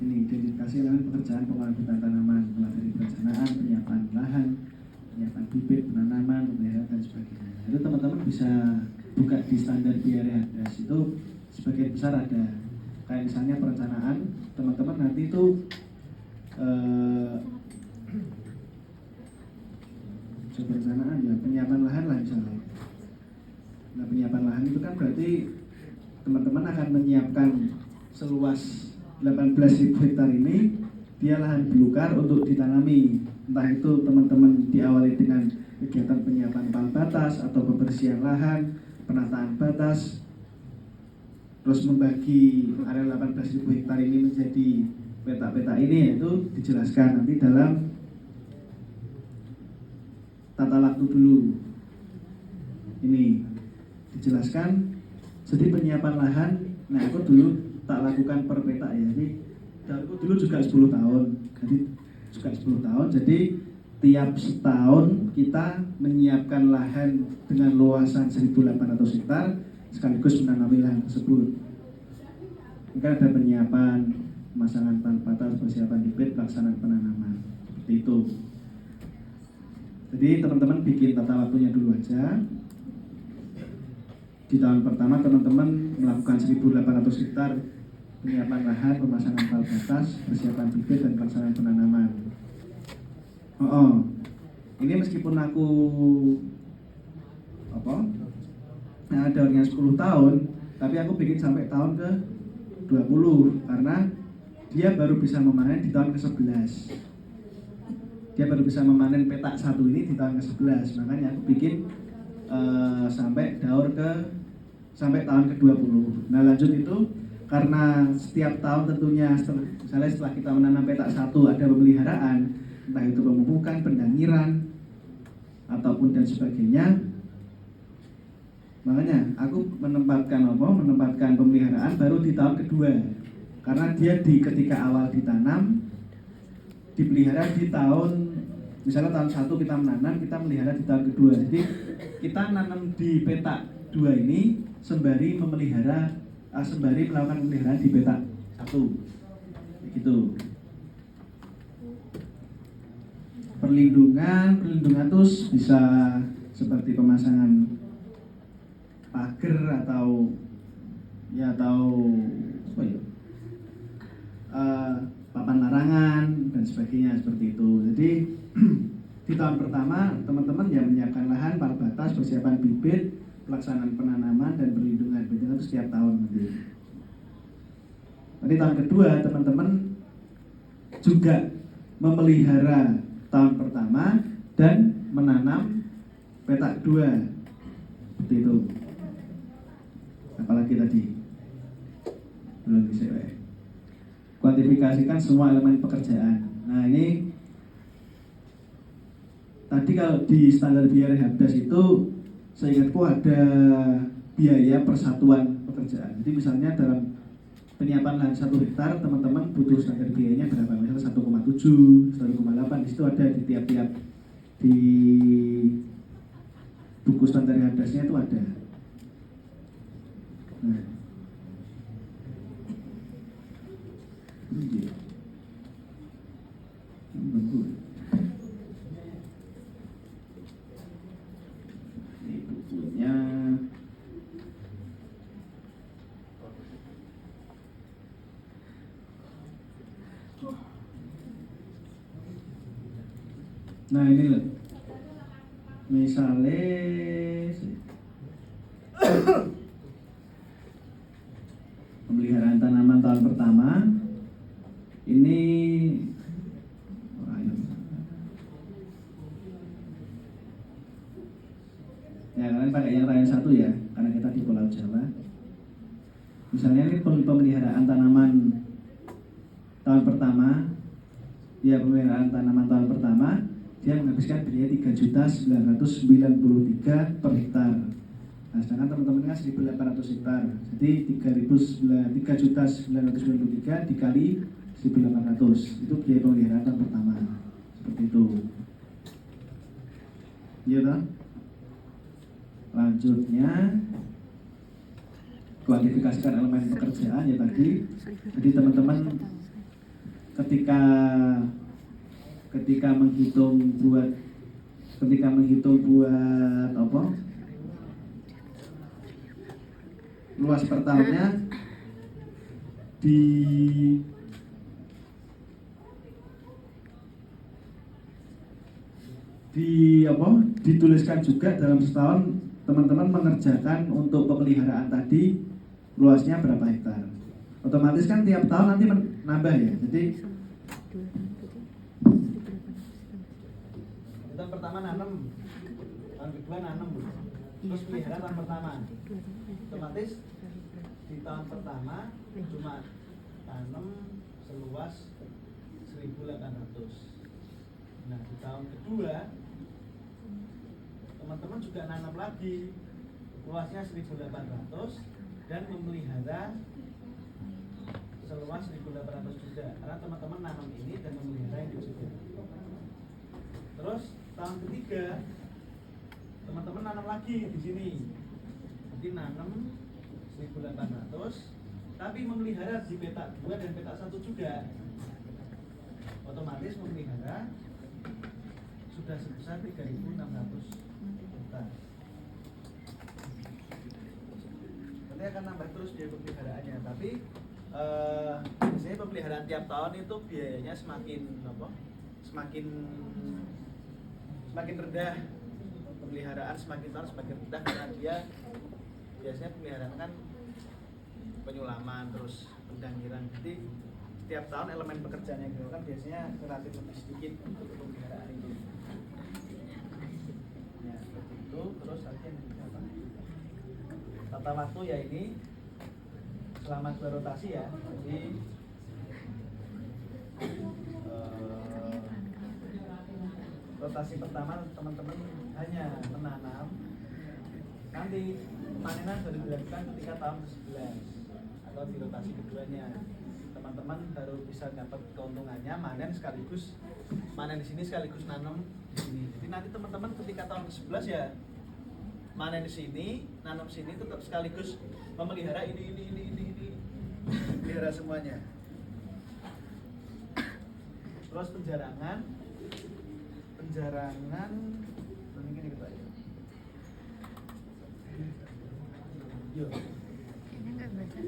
ini identifikasi elemen pekerjaan pengolahan hutan tanaman, mulai dari perencanaan, penyiapan lahan, penyiapan bibit, penanaman, pemeliharaan dan sebagainya. Itu teman-teman bisa buka di standar BRHDAS itu sebagian besar ada. Kayak misalnya perencanaan, teman-teman nanti itu perencanaan ya penyiapan lahan lah misalnya. Nah penyiapan lahan itu kan berarti teman-teman akan menyiapkan seluas 18.000 hektar ini dia lahan belukar untuk ditanami. Entah itu teman-teman diawali dengan kegiatan penyiapan palang batas atau pembersihan lahan, penataan batas, terus membagi area 18.000 hektar ini menjadi peta-peta ini, itu dijelaskan nanti dalam tata waktu dulu. Ini dijelaskan. Jadi penyiapan lahan, nah aku dulu tak lakukan per peta ya. Jadi aku dulu juga 10 tahun. Jadi juga 10 tahun. Jadi tiap setahun kita menyiapkan lahan dengan luasan 1.800 hektar sekaligus menanami lahan tersebut. Ini kan ada penyiapan, pemasangan palang batas, persiapan bibit, pelaksanaan penanaman. Seperti itu. Jadi teman-teman bikin tata waktunya dulu aja. Di tahun pertama teman-teman melakukan 1.800 hektar penyiapan lahan, pemasangan palang batas, persiapan bibit dan pelaksanaan penanaman. Ini meskipun aku daurnya 10 tahun, tapi aku bikin sampai tahun ke 20 karena dia baru bisa memanen di tahun ke-11. Dia baru bisa memanen petak satu ini di tahun ke-11. Makanya aku bikin sampai tahun ke-20. Nah lanjut itu karena setiap tahun tentunya setelah kita menanam petak satu ada pemeliharaan, entah itu pemupukan, pendangiran ataupun dan sebagainya. Makanya aku menempatkan pemeliharaan baru di tahun kedua. Karena dia ketika awal ditanam dipelihara di tahun, misalnya tahun 1 kita menanam, kita melihara di tahun kedua. Jadi kita nanam di petak 2 ini sembari melakukan pemeliharaan di petak 1. Begitu. Perlindungan terus bisa seperti pemasangan pagar atau papan larangan dan sebagainya seperti itu. Jadi di tahun pertama teman-teman yang menyiapkan lahan, palang batas, persiapan bibit, pelaksanaan penanaman dan perlindungan itu setiap tahun nanti. Nanti tahun kedua teman-teman juga memelihara tahun pertama dan menanam petak 2 seperti itu. Apalagi tadi belum bisa kuantifikasikan semua elemen pekerjaan. Nah ini tadi kalau di standar BRHDAS itu seingatku ada biaya persatuan pekerjaan. Jadi misalnya dalam penyiapan lahan 1 hektar teman-teman butuh standar biayanya berapa? Misalnya 1,7, 1,8, di situ ada di tiap-tiap di buku standar BRHDAS-nya itu ada. Nah. Ini bagus. Ini bukunya. Nah ini loh. Misalnya pemeliharaan tanaman tahun pertama ini ya kalian pakai yang raya 1 ya karena kita di Pulau Jawa. Misalnya ini pemeliharaan tanaman tahun pertama, pemeliharaan tanaman tahun pertama dia menghabiskan biaya 3.993 per hektar. Nah, sedangkan teman-teman kan 1.800 hektar, jadi 3.993 dikali 1.800 itu biaya pemeliharaan tahun pertama, seperti itu. Iya kan? Lanjutnya kuantifikasikan elemen pekerjaan ya tadi. Jadi teman-teman ketika ketika menghitung buat apa luas per tahunnya dituliskan juga dalam setahun teman-teman mengerjakan untuk pemeliharaan tadi luasnya berapa hektar. Otomatis kan tiap tahun nanti nambah ya. Jadi tahun pertama nanam, tahun kedua nanam, terus pelihara tahun pertama. Otomatis di tahun pertama cuma tanam seluas 1.800. Nah di tahun kedua teman-teman juga nanam lagi luasnya 1.800 dan memelihara seluas 1.800 juga karena teman-teman nanam ini dan memelihara ini juga. Terus tahun ketiga teman-teman nanam lagi di sini, nanti nanam 1.800 tapi memelihara di petak 2 dan petak 1 juga. Otomatis memelihara sudah sebesar 3.600 hektar. Nanti akan nambah terus biaya pemeliharaannya, tapi biasanya pemeliharaan tiap tahun itu biayanya semakin rendah. Pemeliharaan semakin tahun semakin rendah karena dia biasanya pemeliharaan kan penyulaman terus pendangiran. Jadi setiap tahun elemen pekerjaan yang dilakukan biasanya relatif lebih sedikit untuk pemeliharaan itu. Ya seperti itu. Terus lagi yang apa? Tata waktu ya ini selama 2 rotasi ya. Jadi rotasi pertama teman-teman hanya menanam, nanti panenan baru dilakukan ketika tahun ke-11 atau di rotasi keduanya teman-teman baru bisa dapat keuntungannya manen di sini sekaligus nanam di sini. Jadi nanti teman-teman ketika tahun ke-11 ya manen di sini, nanam sini tetap sekaligus memelihara ini pelihara semuanya. Terus penjarangan ini kita ya. Yuk. Ini enggak baca.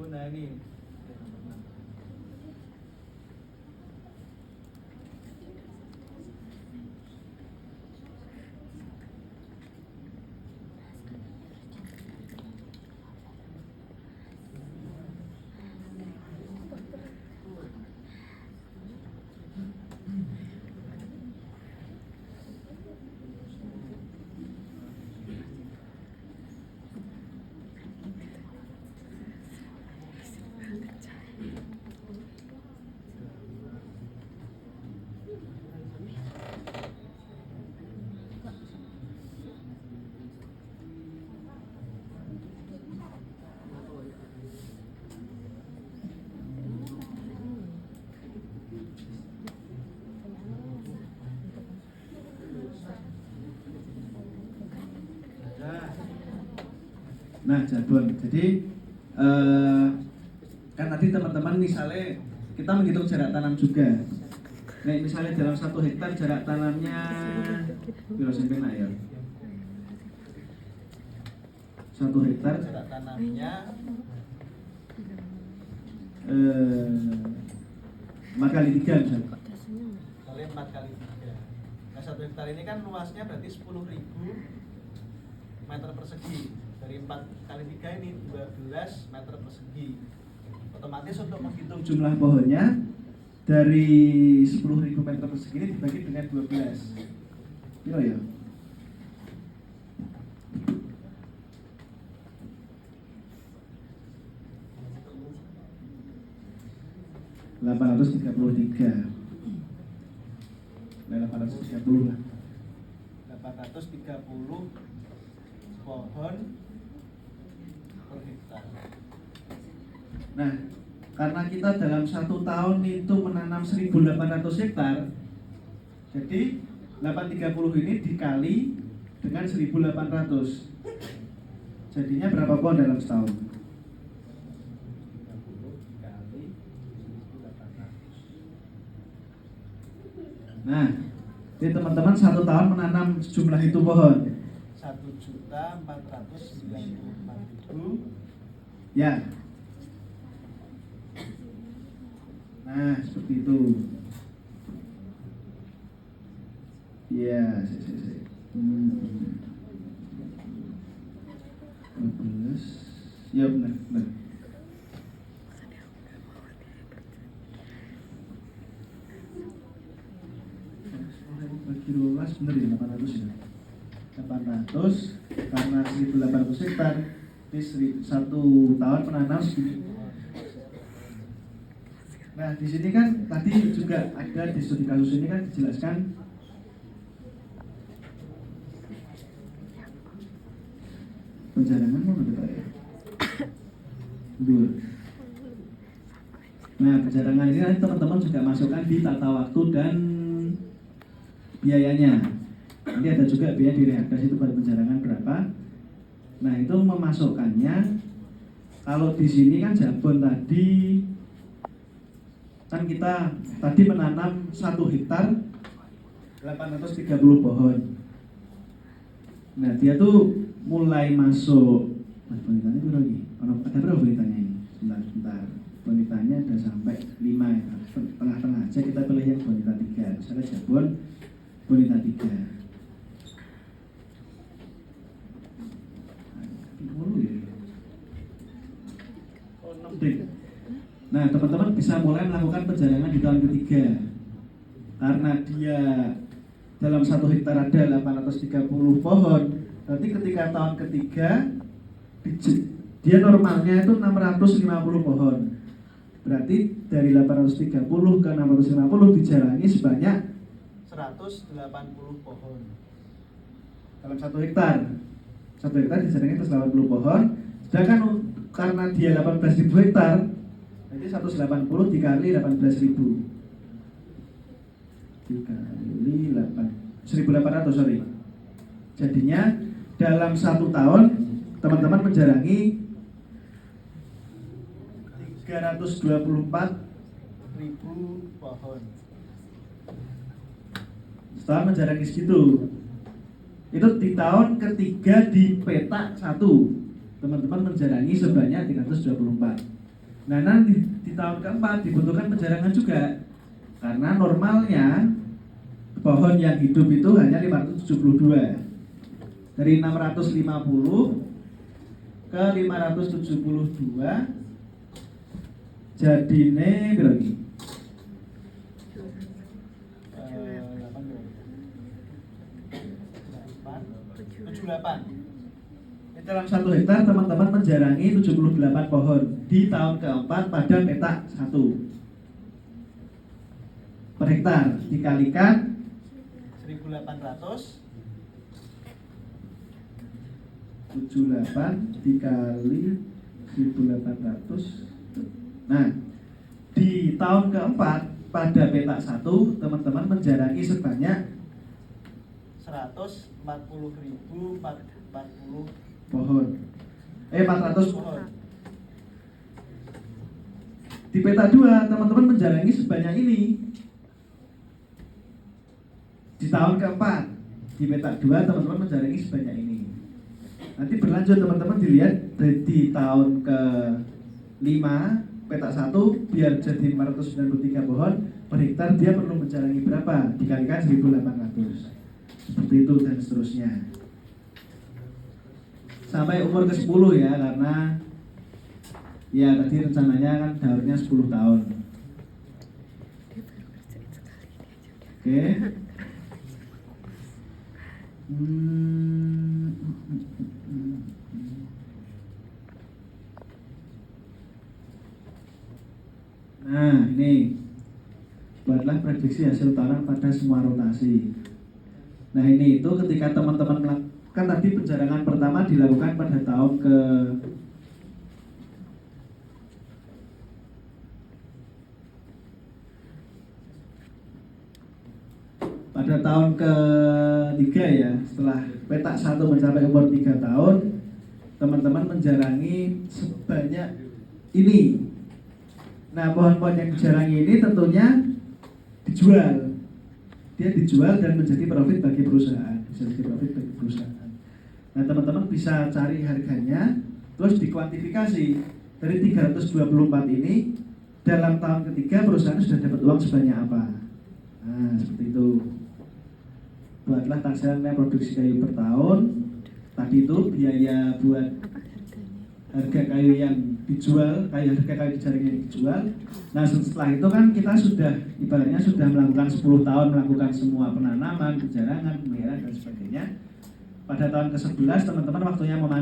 Nah ini nah jadwal. Jadi kan tadi teman-teman misalnya kita menghitung jarak tanam juga. Nah misalnya dalam 1 hektar jarak tanamnya kilo sempena ya. 1 hektar jarak tanamnya 4 kali 3 misalnya. Kali 4 kali 3. Nah 1 hektar ini kan luasnya berarti 10.000 meter persegi. Dari 4 kali 3 ini 12 meter persegi. Otomatis untuk menghitung jumlah pohonnya dari 10.000 meter persegi ini dibagi dengan 12. Gila ya? $833. 830 lah. 830 830 pohon per hektar. Nah, karena kita dalam 1 tahun itu menanam 1.800 hektar, jadi 830 ini dikali dengan 1.800, jadinya berapa pohon dalam setahun? 30 dikali 1.800. Nah, jadi teman-teman 1 tahun menanam jumlah itu pohon 1.494.000. Ya. Nah, seperti itu. Iya, Hmm. 12. Ya benar, benar. Bagi 12 benar ya, 800 ya. 800 karena 1.800 hektar di 1 tahun menanam segini. Nah, di sini kan tadi juga ada di studi kasus ini kan dijelaskan penjarangan mana kita ya? Dua. Nah, penjarangan ini nanti teman-teman juga masukkan di tata waktu dan biayanya. Nanti ada juga biaya di reaksi itu pada penjarangan berapa. Nah, itu memasukkannya. Kalau di sini kan Jabon tadi kan kita tadi menanam 1 hektar 830 pohon. Nah, dia tuh mulai masuk. Nah, bonitanya itu lagi. Ada berapa bonitanya ini? Sebentar. Bonitanya ada sampai 5 ya. Tengah-tengah aja kita pilih yang bonita 3. Misalnya Jabon bonita 3. Oh, 6 deh. Nah, teman-teman bisa mulai melakukan penjarangan di tahun ketiga. Karena dia dalam 1 hektar ada 830 pohon. Berarti ketika tahun ketiga dia normalnya itu 650 pohon. Berarti dari 830 ke 650 dijalangi sebanyak 180 pohon. Dalam 1 hektar. 1 hektar dijalangi 180 pohon. Sedangkan karena dia 18.000 hektar, jadi 180 dikali 18.000 dikali 1.800, sorry. Jadinya dalam 1 tahun teman-teman menjarangi 324.000 pohon. Setelah menjarangi segitu, itu di tahun ketiga di petak 1 teman-teman menjarangi sebanyak 324. Nah, nanti di tahun keempat dibutuhkan penjarangan juga, karena normalnya pohon yang hidup itu hanya 572. Dari 650 ke 572 jadine berapa? 78. Dalam 1 hektar teman-teman menjarangi 78 pohon di tahun keempat pada petak 1 per hektar dikalikan 1.800 78 dikali 1.800. Nah, di tahun keempat pada petak 1 teman-teman menjarangi sebanyak 140.040 pohon. 400 pohon. Di peta 2 teman-teman menjalangi sebanyak ini. Di tahun keempat di peta 2 teman-teman menjalangi sebanyak ini. Nanti berlanjut teman-teman dilihat di tahun ke-5 peta 1 biar jadi 593 pohon per hektar dia perlu menjalangi berapa? Dikalikan 1.800. Seperti itu dan seterusnya. Sampai umur ke-10 ya, karena ya tadi rencananya kan daurnya 10 tahun. Oke. Nah, ini buatlah prediksi hasil tanam pada semua rotasi. Nah ini itu ketika teman-teman melakukan tadi penjarangan pertama dilakukan pada tahun ke tahun ketiga ya, setelah petak 1 mencapai umur 3 tahun, teman-teman menjarangi sebanyak ini. Nah pohon-pohon yang dijarangi ini tentunya dijual, dia dijual dan menjadi profit bagi perusahaan, bisa jadi profit bagi perusahaan. Nah teman-teman bisa cari harganya, terus dikuantifikasi dari 324 ini dalam tahun ketiga perusahaan sudah dapat uang sebanyak apa. Nah seperti itu. Buatlah taksirnya produksi kayu per tahun. Tadi itu biaya buat Apa harganya? harga kayu yang dijual, harga kayu dijaring yang dijual. Nah setelah itu kan kita sudah ibaratnya sudah melakukan 10 tahun melakukan semua penanaman, penjarangan, pemeliharaan dan sebagainya. Pada tahun ke-11 teman-teman waktunya memanen.